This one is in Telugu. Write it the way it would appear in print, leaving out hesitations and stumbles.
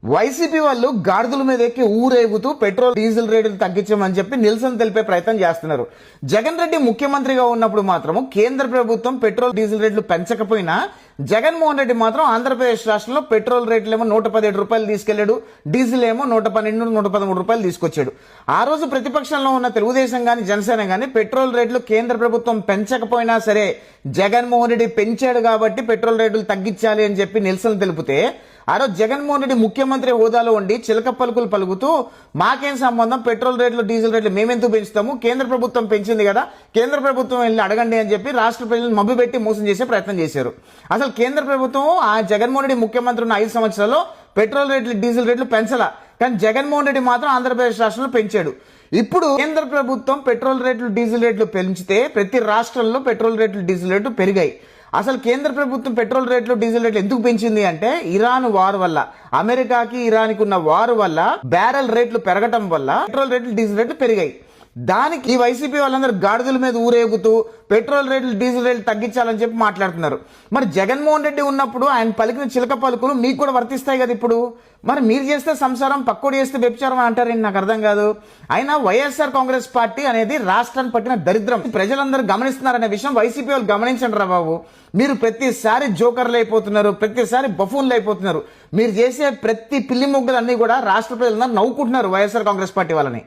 వైసీపీ వాళ్ళు గాడిదల మీద ఎక్కి ఊరేగుతూ పెట్రోల్ డీజిల్ రేట్లు తగ్గించమని చెప్పి నిరసన తెలిపే ప్రయత్నం చేస్తున్నారు. జగన్ రెడ్డి ముఖ్యమంత్రిగా ఉన్నప్పుడు మాత్రం కేంద్ర ప్రభుత్వం పెట్రోల్ డీజిల్ రేట్లు పెంచకపోయినా జగన్మోహన్ రెడ్డి మాత్రం ఆంధ్రప్రదేశ్ రాష్ట్రంలో పెట్రోల్ రేట్లు ఏమో 117 రూపాయలు తీసుకెళ్లాడు, డీజిల్ ఏమో 112, 113 రూపాయలు తీసుకొచ్చాడు. ఆ రోజు ప్రతిపక్షంలో ఉన్న తెలుగుదేశం గాని జనసేన గాని పెట్రోల్ రేట్లు కేంద్ర ప్రభుత్వం పెంచకపోయినా సరే జగన్మోహన్ రెడ్డి పెంచాడు కాబట్టి పెట్రోల్ రేట్లు తగ్గించాలి అని చెప్పి నిరసన తెలిపితే ఆ రోజు జగన్మోహన్ రెడ్డి ముఖ్యమంత్రి హోదాలో ఉండి చిలక పలుకులు పలుకుతూ మాకేం సంబంధం, పెట్రోల్ రేట్లు డీజిల్ రేట్లు మేమెందుకు పెంచుతాము, కేంద్ర ప్రభుత్వం పెంచింది కదా, కేంద్ర ప్రభుత్వం వెళ్ళి అడగండి అని చెప్పి రాష్ట్ర ప్రజలను మభ్యపెట్టి మోసం చేసే ప్రయత్నం చేశారు. అసలు కేంద్ర ప్రభుత్వం ఆ జగన్మోహన్ రెడ్డి ముఖ్యమంత్రి ఉన్న 5 సంవత్సరాల్లో పెట్రోల్ రేట్లు డీజిల్ రేట్లు పెంచలా, కానీ జగన్మోహన్ రెడ్డి మాత్రం ఆంధ్రప్రదేశ్ రాష్ట్రంలో పెంచాడు. ఇప్పుడు కేంద్ర ప్రభుత్వం పెట్రోల్ రేట్లు డీజిల్ రేట్లు పెంచితే ప్రతి రాష్ట్రంలో పెట్రోల్ రేట్లు డీజిల్ రేట్లు పెరిగాయి. అసలు కేంద్ర ప్రభుత్వం పెట్రోల్ రేట్లు డీజిల్ రేట్లు ఎందుకు పెంచింది అంటే ఇరాన్ వార్ వల్ల, అమెరికాకి ఇరాన్కి ఉన్న వార్ వల్ల బ్యారెల్ రేట్లు పెరగటం వల్ల పెట్రోల్ రేట్లు డీజిల్ రేట్లు పెరిగాయి. దానికి వైసీపీ వాళ్ళందరూ గాడిదల మీద ఊరేగుతూ పెట్రోల్ రేట్లు డీజిల్ రేట్లు తగ్గించాలని చెప్పి మాట్లాడుతున్నారు. మరి జగన్మోహన్ రెడ్డి ఉన్నప్పుడు ఆయన పలికిన చిలక పలుకులు మీకు కూడా వర్తిస్తాయి కదా. ఇప్పుడు మరి మీరు చేస్తే సంసారం, పక్కోడు చేస్తే వ్యభిచారం అంటారేంటి, నాకు అర్థం కాదు. అయినా వైఎస్ఆర్ కాంగ్రెస్ పార్టీ అనేది రాష్ట్రాన్ని పట్టిన దరిద్రం ప్రజలందరూ గమనిస్తున్నారనే విషయం వైసీపీ వాళ్ళు గమనించండి రా బాబు. మీరు ప్రతిసారి జోకర్లు అయిపోతున్నారు, ప్రతిసారి బఫూన్లు అయిపోతున్నారు. మీరు చేసే ప్రతి పిల్లి ముగ్గులన్నీ కూడా రాష్ట్ర ప్రజలందరూ నవ్వుకుంటున్నారు వైఎస్ఆర్ కాంగ్రెస్ పార్టీ వాళ్ళని.